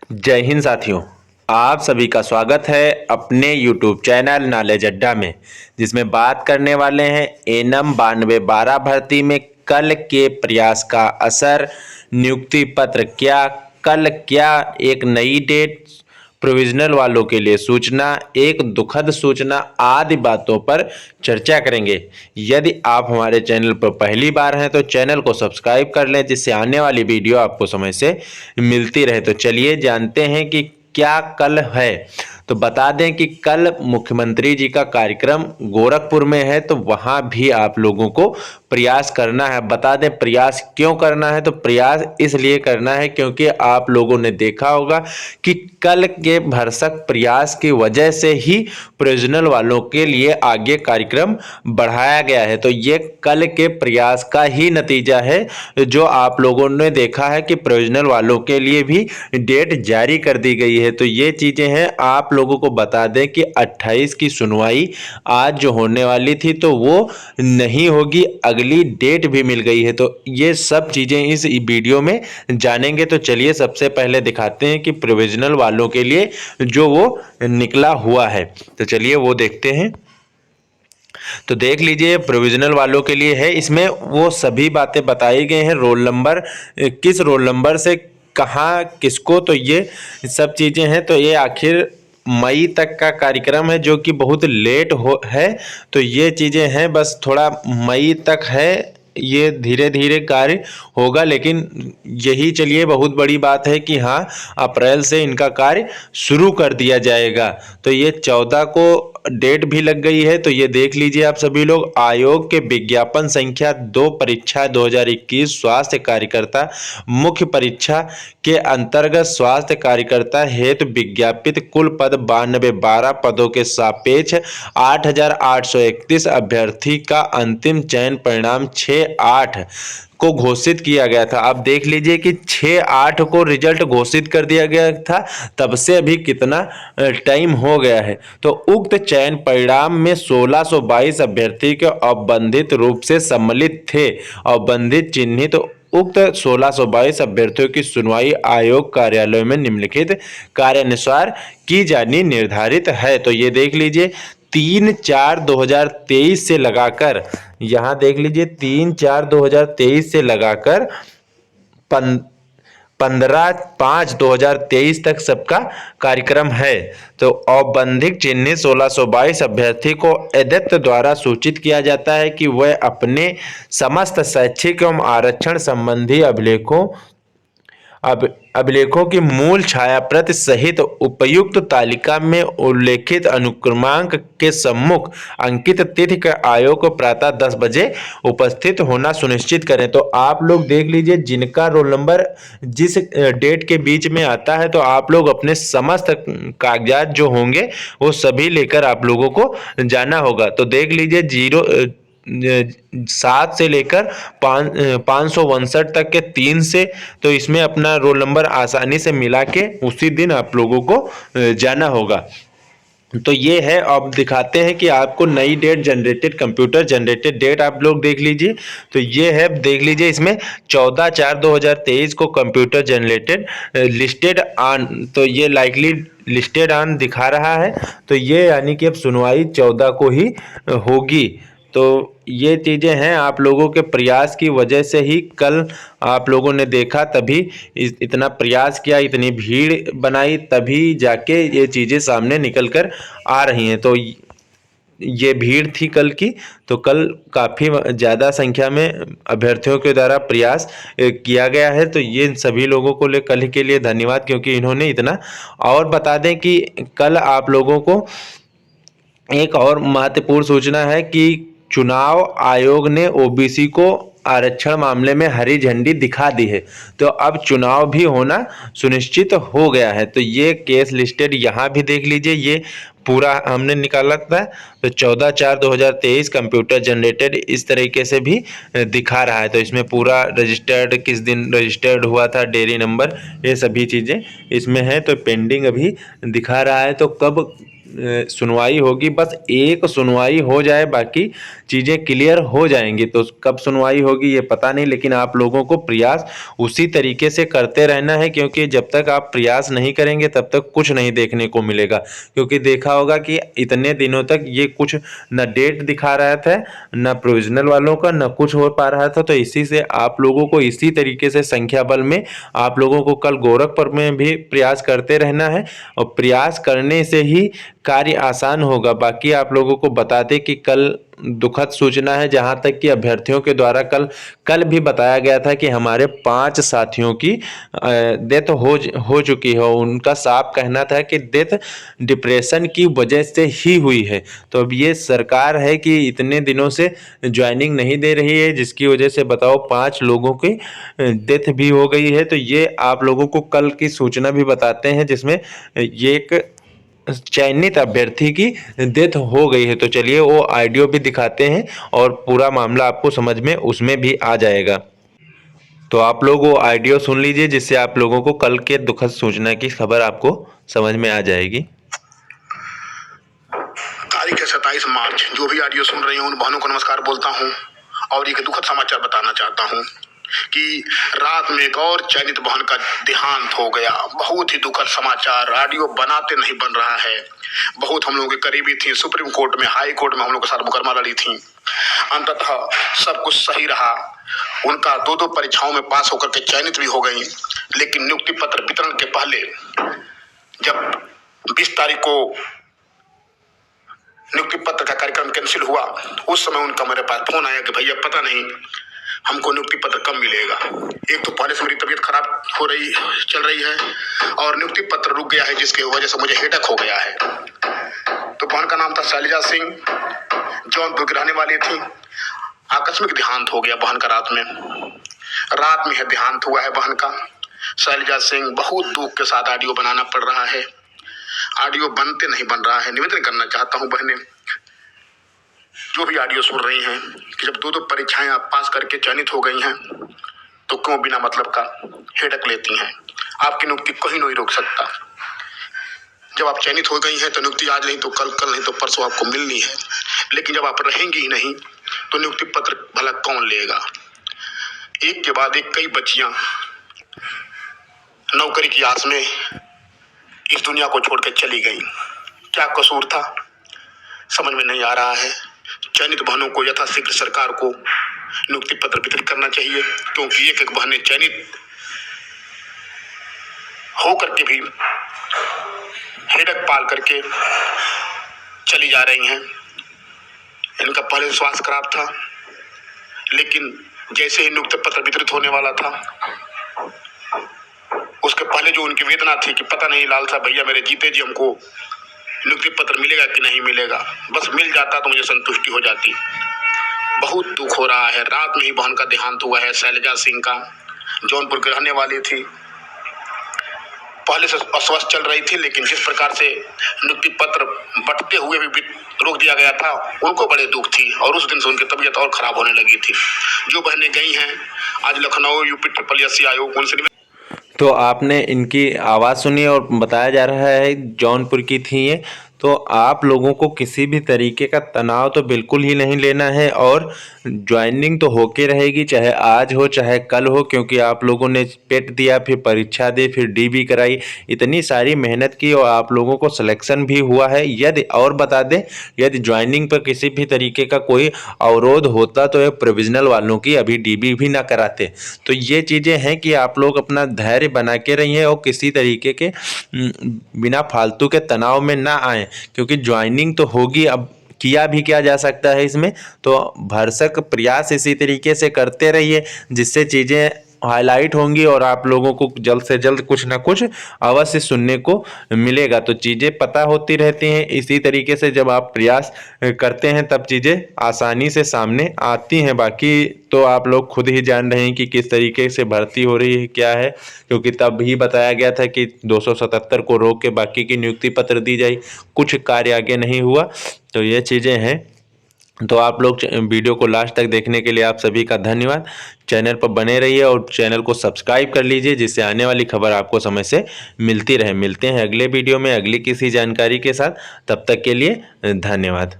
जय हिंद साथियों। आप सभी का स्वागत है अपने YouTube चैनल नॉलेज अड्डा में, जिसमें बात करने वाले हैं एनम 9212 भर्ती में कल के प्रयास का असर, नियुक्ति पत्र क्या, कल क्या एक नई डेट, प्रोविजनल वालों के लिए सूचना, एक दुखद सूचना आदि बातों पर चर्चा करेंगे। यदि आप हमारे चैनल पर पहली बार हैं तो चैनल को सब्सक्राइब कर लें, जिससे आने वाली वीडियो आपको समय से मिलती रहे। तो चलिए जानते हैं कि क्या कल है। तो बता दें कि कल मुख्यमंत्री जी का कार्यक्रम गोरखपुर में है, तो वहां भी आप लोगों को प्रयास करना है। बता दें प्रयास क्यों करना है, तो प्रयास इसलिए करना है क्योंकि आप लोगों ने देखा होगा कि कल के भरसक प्रयास की वजह से ही प्रोविजनल वालों के लिए आगे कार्यक्रम बढ़ाया गया है। तो ये कल के प्रयास का ही नतीजा है, जो आप लोगों ने देखा है कि प्रोविजनल वालों के लिए भी डेट जारी कर दी गई है। तो ये चीजें हैं, आप लोगों को बता दें कि 28 की सुनवाई आज जो होने वाली थी तो वो नहीं होगी, अगली डेट भी मिल गई है। तो ये सब चीजें इस वीडियो में जानेंगे। तो चलिए सबसे पहले दिखाते हैं कि प्रोविजनल वालों के लिए जो वो निकला हुआ है, तो चलिए वो देखते हैं। तो देख लीजिए प्रोविजनल वालों के लिए है, इसमें वो सभी बातें बताई गई हैं, रोल नंबर, किस रोल नंबर से कहाँ किसको, तो ये सब चीज़ें हैं। तो ये आखिर मई तक का कार्यक्रम है, जो कि बहुत लेट हो है। तो ये चीज़ें हैं, बस थोड़ा मई तक है, ये धीरे धीरे कार्य होगा। लेकिन यही चलिए बहुत बड़ी बात है कि हाँ, अप्रैल से इनका कार्य शुरू कर दिया जाएगा। तो ये 14 को डेट भी लग गई है। तो ये देख लीजिए आप सभी लोग, आयोग के विज्ञापन संख्या 2 परीक्षा 2021 स्वास्थ्य कार्यकर्ता मुख्य परीक्षा के अंतर्गत स्वास्थ्य कार्यकर्ता हेतु विज्ञापित कुल पद 9212 पदों के सापेक्ष 8831 अभ्यर्थी का अंतिम चयन परिणाम 6/8 को घोषित किया गया था। अब देख लीजिए कि 6/8 को रिजल्ट घोषित कर दिया गया था, तब से अभी कितना टाइम हो गया है। तो उक्त चयन परिणाम में 1622 अभ्यर्थी के अवबंधित रूप से सम्मिलित थे। अवबंधित चिन्हित उक्त 1622 अभ्यर्थियों की सुनवाई आयोग कार्यालय में निम्नलिखित कार्यानुसार की जानी निर्धारित है। तो ये देख लीजिए 3/4/2023 से लगाकर, यहाँ देख लीजिए 3/4/2023 से लगाकर 15/5/2023 तक सबका कार्यक्रम है। तो औपबंधिक चिन्हित 1622 अभ्यर्थी को अध्यक्ष द्वारा सूचित किया जाता है कि वह अपने समस्त शैक्षिक एवं आरक्षण संबंधी अभिलेखों की मूल छाया प्रति सहित उपयुक्त तालिका में उल्लेखित अनुक्रमांक के सम्मुख अंकित तिथि के आयोग को प्रातः 10 बजे उपस्थित होना सुनिश्चित करें। तो आप लोग देख लीजिए, जिनका रोल नंबर जिस डेट के बीच में आता है, तो आप लोग अपने समस्त कागजात जो होंगे वो सभी लेकर आप लोगों को जाना होगा। तो देख लीजिए 7 से लेकर 559 तक के 3 से, तो इसमें अपना रोल नंबर आसानी से मिला के उसी दिन आप लोगों को जाना होगा। तो ये है, अब दिखाते हैं कि आपको नई date generated, computer generated date आप लोग देख लीजिए। तो ये है, देख लीजिए इसमें 14/4/2023 को कंप्यूटर जनरेटेड लिस्टेड ऑन, तो ये लाइकली लिस्टेड ऑन दिखा रहा है। तो ये यानी कि अब सुनवाई 14 को ही होगी। तो ये चीज़ें हैं, आप लोगों के प्रयास की वजह से ही कल आप लोगों ने देखा, तभी इतना प्रयास किया, इतनी भीड़ बनाई, तभी जाके ये चीज़ें सामने निकल कर आ रही हैं। तो ये भीड़ थी कल की, तो कल काफ़ी ज़्यादा संख्या में अभ्यर्थियों के द्वारा प्रयास किया गया है। तो ये सभी लोगों को कल के लिए धन्यवाद, क्योंकि इन्होंने इतना। और बता दें कि कल आप लोगों को एक और महत्वपूर्ण सूचना है कि चुनाव आयोग ने ओबीसी को आरक्षण मामले में हरी झंडी दिखा दी है। तो अब चुनाव भी होना सुनिश्चित हो गया है। तो ये केस लिस्टेड यहाँ भी देख लीजिए, ये पूरा हमने निकाला था। तो 14/4/2023 कंप्यूटर जनरेटेड इस तरीके से भी दिखा रहा है। तो इसमें पूरा रजिस्टर्ड, किस दिन रजिस्टर्ड हुआ था, डेयरी नंबर, ये सभी चीज़ें इसमें है। तो पेंडिंग अभी दिखा रहा है। तो कब सुनवाई होगी। बस एक सुनवाई हो जाए, बाकी चीज़ें क्लियर हो जाएंगी। तो कब सुनवाई होगी ये पता नहीं, लेकिन आप लोगों को प्रयास उसी तरीके से करते रहना है, क्योंकि जब तक आप प्रयास नहीं करेंगे तब तक कुछ नहीं देखने को मिलेगा। क्योंकि देखा होगा कि इतने दिनों तक ये कुछ न डेट दिखा रहा था, न प्रोविजनल वालों का, न कुछ हो पा रहा था। तो इसी से आप लोगों को इसी तरीके से संख्या बल में आप लोगों को कल गोरखपुर में भी प्रयास करते रहना है, और प्रयास करने से ही कार्य आसान होगा। बाकी आप लोगों को बता दें कि कल दुखद सूचना है, जहां तक कि अभ्यर्थियों के द्वारा कल भी बताया गया था कि हमारे 5 साथियों की डेथ हो चुकी है। उनका साफ कहना था कि डेथ डिप्रेशन की वजह से ही हुई है। तो अब ये सरकार है कि इतने दिनों से ज्वाइनिंग नहीं दे रही है, जिसकी वजह से बताओ 5 लोगों की डेथ भी हो गई है। तो ये आप लोगों को कल की सूचना भी बताते हैं, जिसमें ये एक चयनित अभ्यर्थी की डेथ हो गई है। तो चलिए वो ऑडियो भी दिखाते हैं और पूरा मामला आपको समझ में उसमें भी आ जाएगा। तो आप लोग वो ऑडियो सुन लीजिए, जिससे आप लोगों को कल के दुखद सूचना की खबर आपको समझ में आ जाएगी। तारीख है 27 मार्च। जो भी ऑडियो सुन रही हूँ उन बहनों को नमस्कार बोलता हूँ और एक दुखद समाचार बताना चाहता हूँ कि रात में एक और चयनित बहन का देहांत हो गया। बहुत ही दुखद समाचार। ऑडियो बनाते नहीं बन रहा है। बहुत हम लोगों के करीबी थी, सुप्रीम कोर्ट में, हाई कोर्ट में हम लोग के साथ मुकदमा लड़ी थी। अंततः सब कुछ सही रहा। उनका 2 परीक्षाओं में पास होकर के चयनित भी हो गई। लेकिन नियुक्ति पत्र वितरण के पहले जब 20 तारीख को नियुक्ति पत्र का कार्यक्रम कैंसिल हुआ, उस समय उनका मेरे पास फोन आया कि भैया पता नहीं हमको नियुक्ति पत्र कब मिलेगा। एक तो पहले से मेरी तबीयत खराब चल रही है और नियुक्ति पत्र रुक गया है, जिसकी वजह से मुझे हेडेक हो गया है। तो बहन का नाम था शैलजा सिंह, जौनपुर की रहने वाली थी। आकस्मिक देहांत हो गया बहन का रात में है देहांत हुआ है बहन का। शैलजा सिंह, बहुत दुख के साथ ऑडियो बनाना पड़ रहा है। ऑडियो बनते नहीं बन रहा है। निवेदन करना चाहता हूं बहनें, जो भी ऑडियो सुन रही हैं, कि जब 2 परीक्षाएं आप पास करके चयनित हो गई हैं तो क्यों बिना मतलब का हेडक लेती हैं। आपकी नियुक्ति कोई नहीं रोक सकता। जब आप चयनित हो गई हैं तो नियुक्ति आज नहीं तो कल, कल नहीं तो परसों आपको मिलनी है। लेकिन जब आप रहेंगी ही नहीं तो नियुक्ति पत्र भला कौन लेगा। एक के बाद एक कई बच्चियां नौकरी की आस में इस दुनिया को छोड़ के चली गई। क्या कसूर था समझ में नहीं आ रहा है। चयनित बहनों को यथाशीघ्र सरकार को नियुक्ति पत्र वितरित करना चाहिए, क्योंकि एक बहनें चयनित होकर के भी हेडक पाल करके चली जा रही हैं। इनका पहले स्वास्थ्य खराब था, लेकिन जैसे ही नियुक्ति पत्र वितरित होने वाला था, उसके पहले जो उनकी वेदना थी कि पता नहीं लाल साहब भैया मेरे जीते जी हमको नियुक्ति पत्र मिलेगा कि नहीं मिलेगा, बस मिल जाता तो मुझे संतुष्टि हो जाती। बहुत दुख हो रहा है। रात में ही बहन का देहांत हुआ है शैलजा सिंह का। जौनपुर की रहने वाली थी, पहले से अस्वस्थ चल रही थी, लेकिन जिस प्रकार से नियुक्ति पत्र बंटते हुए भी रोक दिया गया था, उनको बड़े दुख थी और उस दिन से उनकी तबीयत और खराब होने लगी थी। जो बहनें गई हैं आज लखनऊ यूपी SSC आयोग, उनसे तो आपने इनकी आवाज़ सुनी और बताया जा रहा है जौनपुर की थी ये। तो आप लोगों को किसी भी तरीके का तनाव तो बिल्कुल ही नहीं लेना है, और ज्वाइनिंग तो होके रहेगी, चाहे आज हो चाहे कल हो, क्योंकि आप लोगों ने पेट दिया, फिर परीक्षा दी, फिर DB कराई, इतनी सारी मेहनत की और आप लोगों को सिलेक्शन भी हुआ है। यदि और बता दें, यदि ज्वाइनिंग पर किसी भी तरीके का कोई अवरोध होता तो ये प्रोविजनल वालों की अभी DB भी ना कराते। तो ये चीज़ें हैं कि आप लोग अपना धैर्य बना के रहिए और किसी तरीके के बिना फालतू के तनाव में ना आए, क्योंकि ज्वाइनिंग तो होगी। अब किया भी क्या जा सकता है इसमें, तो भरसक प्रयास इसी तरीके से करते रहिए, जिससे चीज़ें हाईलाइट होंगी और आप लोगों को जल्द से जल्द कुछ ना कुछ अवश्य सुनने को मिलेगा। तो चीज़ें पता होती रहती हैं। इसी तरीके से जब आप प्रयास करते हैं तब चीज़ें आसानी से सामने आती हैं। बाकी तो आप लोग खुद ही जान रहे हैं कि किस तरीके से भर्ती हो रही है, क्या है, क्योंकि तब ही बताया गया था कि 277 को रोक के बाकी की नियुक्ति पत्र दी जाए। कुछ कार्य आगे नहीं हुआ। तो ये चीज़ें हैं। तो आप लोग वीडियो को लास्ट तक देखने के लिए आप सभी का धन्यवाद। चैनल पर बने रहिए और चैनल को सब्सक्राइब कर लीजिए, जिससे आने वाली खबर आपको समय से मिलती रहे। मिलते हैं अगले वीडियो में अगली किसी जानकारी के साथ, तब तक के लिए धन्यवाद।